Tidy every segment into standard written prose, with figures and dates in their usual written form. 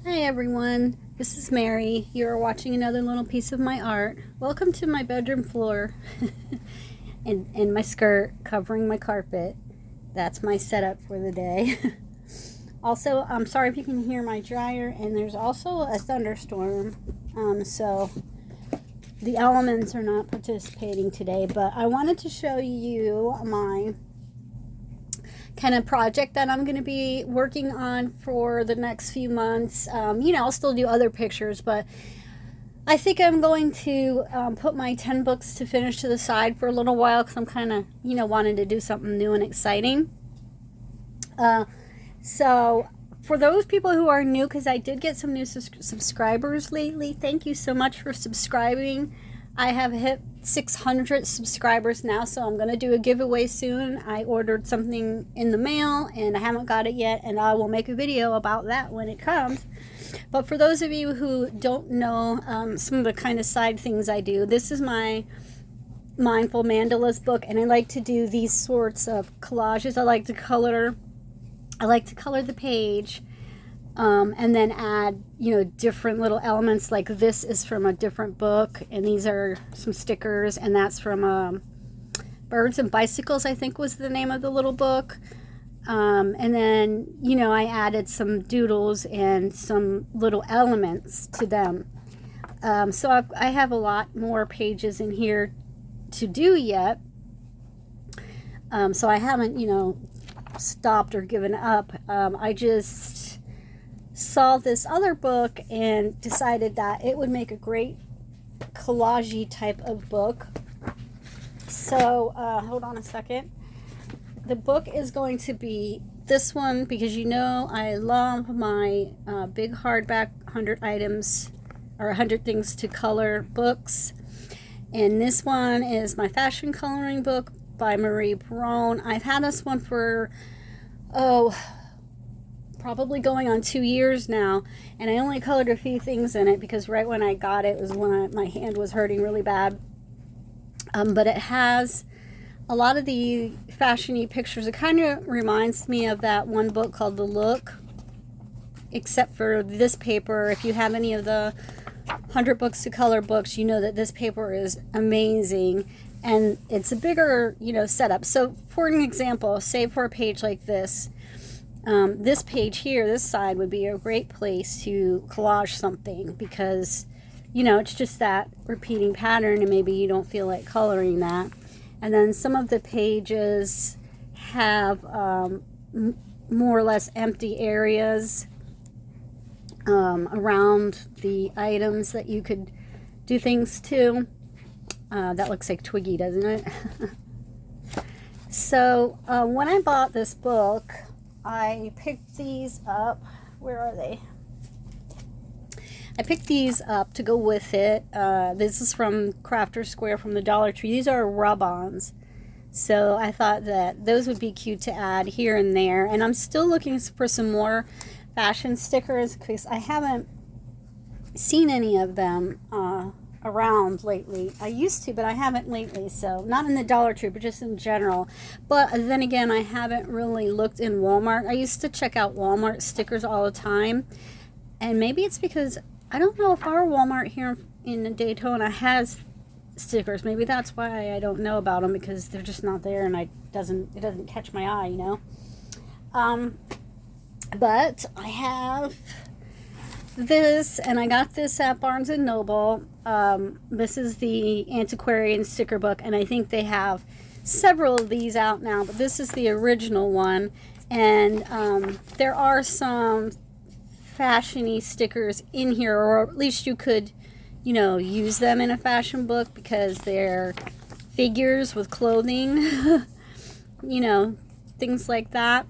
Hi everyone, this is Mary. You are watching another little piece of my art. Welcome to my bedroom floor and my skirt covering my carpet. That's my setup for the day. Also, I'm sorry if you can hear my dryer, and there's also a thunderstorm, so the elements are not participating today, but I wanted to show you my kind of project that I'm going to be working on for the next few months. I'll still do other pictures, but I think I'm going to put my 10 books to finish to the side for a little while because I'm kind of, wanting to do something new and exciting. So for those people who are new, because I did get some new subscribers lately, thank you so much for subscribing. I have hit 600 subscribers now, so I'm going to do a giveaway soon. I ordered something in the mail and I haven't got it yet, and I will make a video about that when it comes. But for those of you who don't know some of the kind of side things I do, this is my Mindful Mandalas book, and I like to do these sorts of collages. I like to color the page, and then add, different little elements. Like this is from a different book, and these are some stickers, and that's from Birds and Bicycles, I think was the name of the little book. And then, I added some doodles and some little elements to them. So I have a lot more pages in here to do yet. So I haven't, stopped or given up. I just saw this other book and decided that it would make a great collage type of book. So hold on a second. The book is going to be this one, because I love my big hardback 100 items or 100 things to color books, and this one is my fashion coloring book by Marie Perron. I've had this one for probably going on 2 years now, and I only colored a few things in it because right when I got it was when my hand was hurting really bad. But it has a lot of the fashion-y pictures. It kind of reminds me of that one book called The Look, except for this paper. If you have any of the 100 books to color books, you know that this paper is amazing, and it's a bigger, setup. So for an example, say for a page like this, this page here, this side would be a great place to collage something, because it's just that repeating pattern, and maybe you don't feel like coloring that. And then some of the pages have more or less empty areas around the items that you could do things to. That looks like Twiggy, doesn't it? So when I bought this book, I picked these up. Where are they? I picked these up to go with it. This is from Crafter Square from the Dollar Tree. These are rub-ons. So I thought that those would be cute to add here and there. And I'm still looking for some more fashion stickers because I haven't seen any of them around lately. I used to, but I haven't lately. So not in the Dollar Tree, but just in general. But then again, I haven't really looked in Walmart. I used to check out Walmart stickers all the time. And maybe it's because I don't know if our Walmart here in Daytona has stickers. Maybe that's why I don't know about them, because they're just not there, and it doesn't catch my eye, But I have this, and I got this at Barnes and Noble. This is the Antiquarian sticker book, and I think they have several of these out now, but this is the original one. And there are some fashion-y stickers in here, or at least you could, use them in a fashion book, because they're figures with clothing, things like that.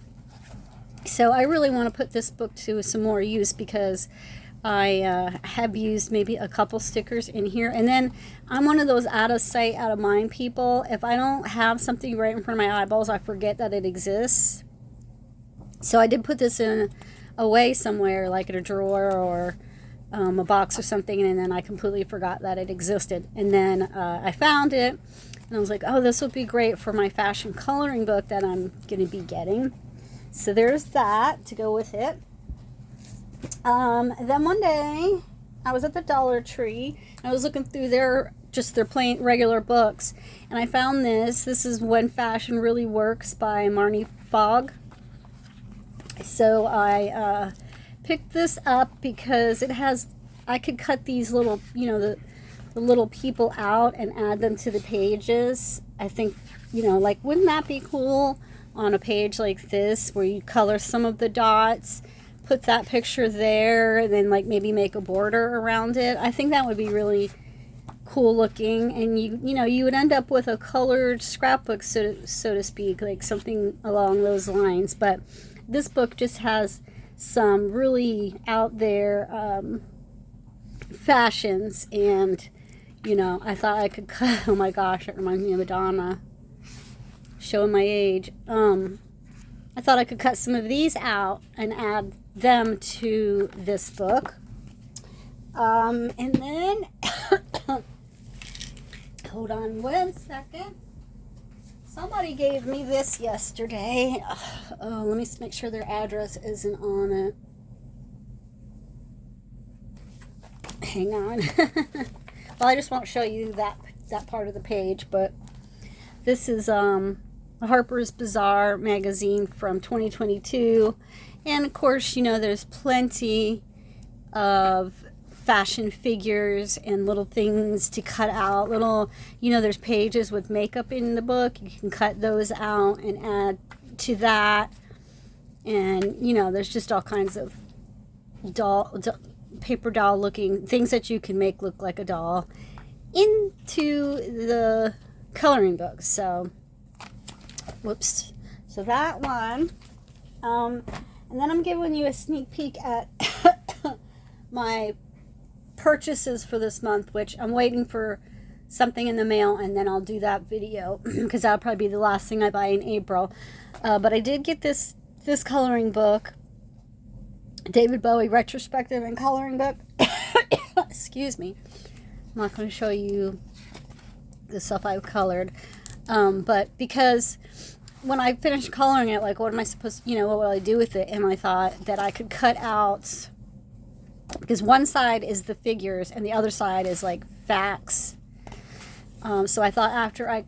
So I really want to put this book to some more use, because I have used maybe a couple stickers in here. And then I'm one of those out of sight, out of mind people. If I don't have something right in front of my eyeballs, I forget that it exists. So I did put this away somewhere, like in a drawer or a box or something, and then I completely forgot that it existed. And then I found it, and I was like, oh, this would be great for my fashion coloring book that I'm going to be getting. So there's that to go with it. Then one day I was at the Dollar Tree and I was looking through their plain regular books, and I found this. This is When Fashion Really Works by Marty Noble. So I picked this up because it has, I could cut these little, the little people out and add them to the pages. I think, like, wouldn't that be cool on a page like this where you color some of the dots, put that picture there, and then like maybe make a border around it? I think that would be really cool looking, and you would end up with a colored scrapbook, so to speak, like something along those lines. But this book just has some really out there fashions, and I thought I could cut. Oh my gosh, it reminds me of Madonna, showing my age. I thought I could cut some of these out and add them to this book. And then hold on one second. Somebody gave me this yesterday. Oh, let me make sure their address isn't on it. Hang on. Well, I just won't show you that part of the page, but this is Harper's Bazaar magazine from 2022. And of course, there's plenty of fashion figures and little things to cut out. There's pages with makeup in the book. You can cut those out and add to that. And, there's just all kinds of paper doll looking things that you can make look like a doll into the coloring book. So, whoops. So that one. And then I'm giving you a sneak peek at my purchases for this month, which I'm waiting for something in the mail, and then I'll do that video because that'll probably be the last thing I buy in April. But I did get this coloring book, David Bowie retrospective and coloring book. Excuse me. I'm not going to show you the stuff I've colored, but because when I finished coloring it, like, what am I supposed to, what will I do with it? And I thought that I could cut out, because one side is the figures and the other side is like facts. So I thought after I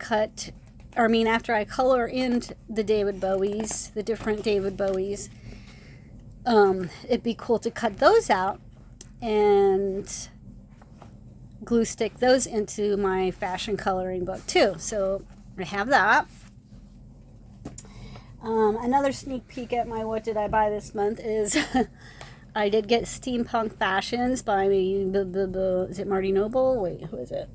color in the different David Bowies, it'd be cool to cut those out and glue stick those into my fashion coloring book too. So I have that. Another sneak peek at my what did I buy this month is I did get Steampunk Fashions by is it Marty Noble? Wait, who is it?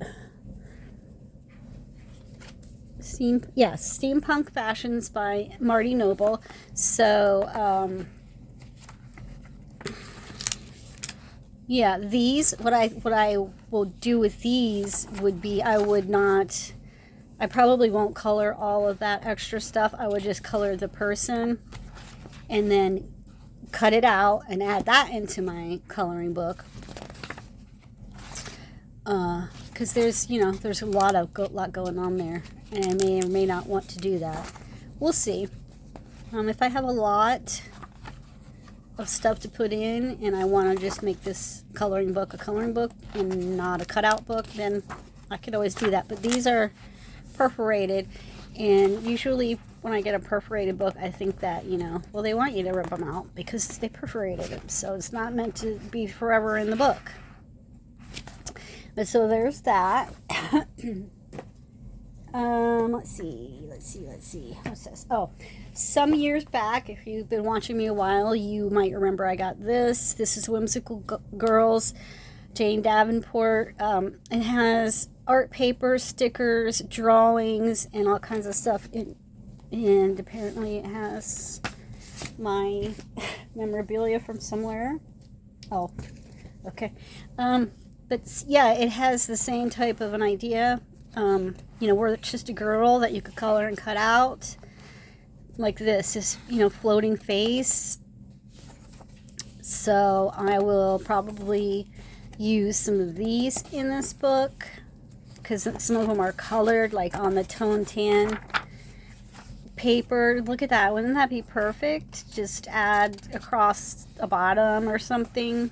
Steampunk Fashions by Marty Noble. So these, what I will do with these would be, I probably won't color all of that extra stuff. I would just color the person and then cut it out and add that into my coloring book. Because there's a lot going on there, and I may or may not want to do that. We'll see. If I have a lot of stuff to put in and I want to just make this coloring book a coloring book and not a cutout book, then I could always do that. But these are perforated, and usually when I get a perforated book, I think that, they want you to rip them out because they perforated them, so it's not meant to be forever in the book. But so there's that. Let's see. What's this? Oh, some years back, if you've been watching me a while, you might remember I got this. This is Whimsical Girls, Jane Davenport. It has art paper, stickers, drawings, and all kinds of stuff. And apparently it has my memorabilia from somewhere. Oh, okay. But yeah, it has the same type of an idea. Where it's just a girl that you could color and cut out. Like this floating face. So I will probably use some of these in this book, because some of them are colored, like on the tone tan paper. Look at that. Wouldn't that be perfect? Just add across a bottom or something.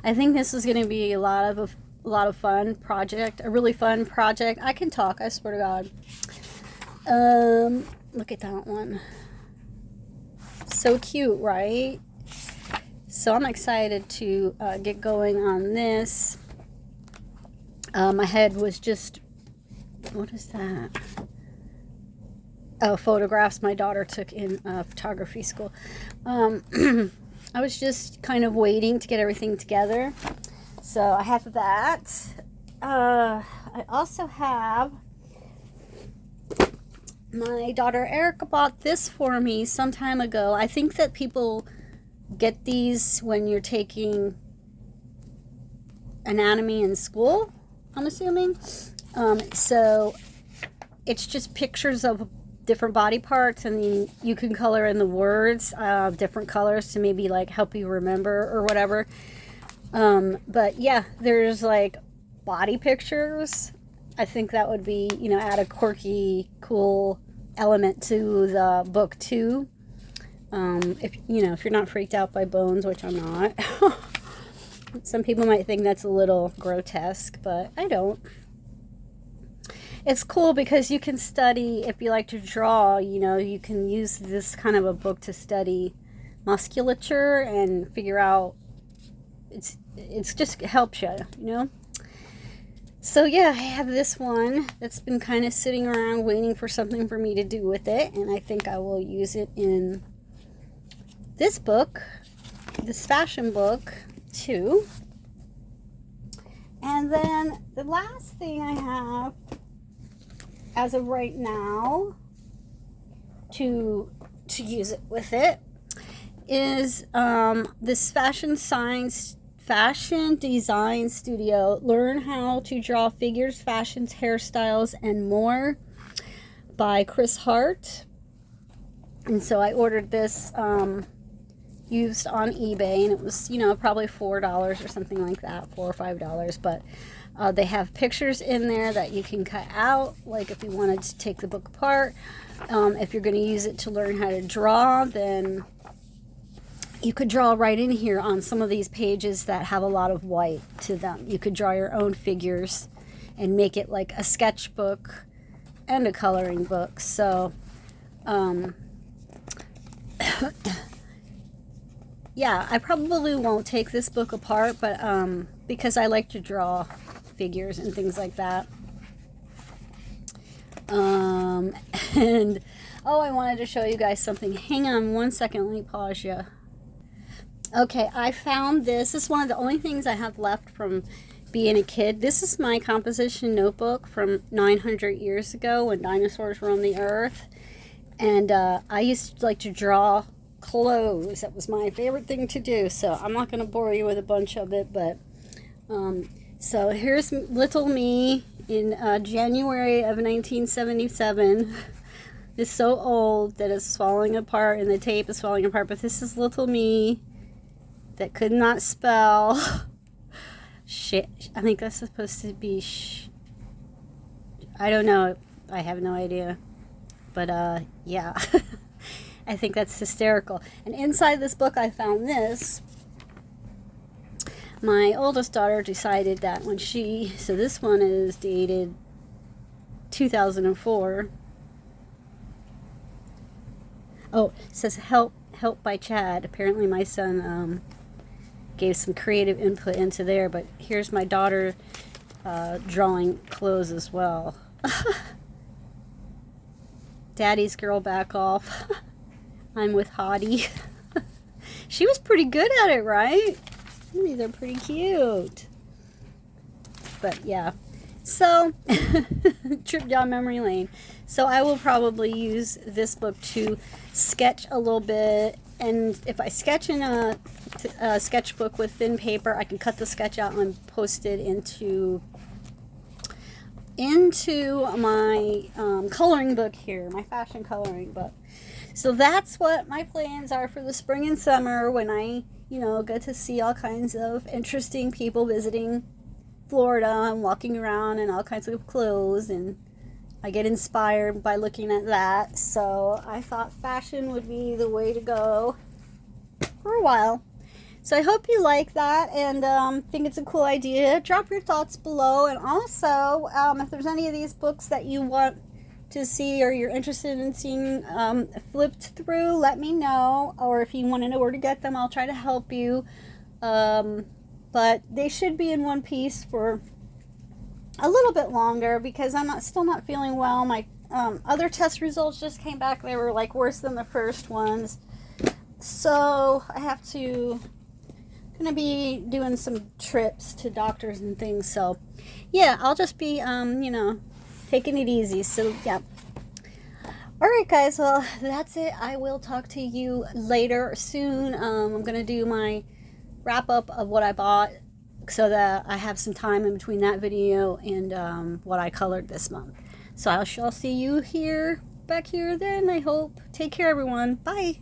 I think this is going to be a lot of fun project. A really fun project. I can talk, I swear to God. Look at that one. So cute, right? So I'm excited to get going on this. My head was just, what is that? Oh, photographs my daughter took in photography school. I was just kind of waiting to get everything together. So I have that. I also have, my daughter Erica bought this for me some time ago. I think that people get these when you're taking anatomy in school, I'm assuming. So it's just pictures of different body parts, and then you can color in the words, different colors to maybe like help you remember or whatever. But yeah, there's like body pictures. I think that would be, you know, add a quirky, cool element to the book too. If you're not freaked out by bones, which I'm not. Some people might think that's a little grotesque, but I don't. It's cool because you can study, if you like to draw, you know, you can use this kind of a book to study musculature and figure out, it's just helps you, you know. So yeah, I have this one that's been kind of sitting around waiting for something for me to do with it, and I think I will use it in this book, this fashion book too. And then the last thing I have as of right now to use it with it is this fashion design studio. Learn how to draw figures, fashions, hairstyles, and more by Chris Hart. And so I ordered this used on eBay, and it was, you know, probably $4 or something like that, $4 or $5. But they have pictures in there that you can cut out, like if you wanted to take the book apart. If you're going to use it to learn how to draw, then you could draw right in here on some of these pages that have a lot of white to them. You could draw your own figures and make it like a sketchbook and a coloring book. So yeah, I probably won't take this book apart, but because I like to draw figures and things like that. And oh, I wanted to show you guys something. Hang on one second, let me pause you. Okay, I found this. This is one of the only things I have left from being a kid. This is my composition notebook from 900 years ago when dinosaurs roamed the earth. And I used to like to draw clothes. That was my favorite thing to do. So I'm not going to bore you with a bunch of it, but so here's little me in January of 1977. It's so old that it's falling apart and the tape is falling apart, but this is little me that could not spell shit. I think that's supposed to be I don't know. I have no idea. But yeah. I think that's hysterical. And inside this book I found this. My oldest daughter decided that when so this one is dated 2004. Oh, it says help by Chad. Apparently my son gave some creative input into there, but here's my daughter drawing clothes as well. Daddy's girl, back off. I'm with Hottie. She was pretty good at it, right? These are pretty cute. But yeah, so trip down memory lane. So I will probably use this book to sketch a little bit, and if I sketch in a sketchbook with thin paper, I can cut the sketch out and post it into my coloring book here, my fashion coloring book. So that's what my plans are for the spring and summer, when I, you know, get to see all kinds of interesting people visiting Florida and walking around in all kinds of clothes. And I get inspired by looking at that. So I thought fashion would be the way to go for a while. So I hope you like that and think it's a cool idea. Drop your thoughts below. And also, if there's any of these books that you want to see or you're interested in seeing flipped through, let me know. Or if you want to know where to get them, I'll try to help you. But they should be in one piece for a little bit longer because I'm still not feeling well. My other test results just came back. They were like worse than the first ones. So I have to... gonna be doing some trips to doctors and things, so yeah, I'll just be you know, taking it easy. So yeah, all right guys, well that's it. I will talk to you later soon. I'm gonna do my wrap up of what I bought so that I have some time in between that video and what I colored this month. So I shall see you back here then, I hope. Take care everyone. Bye.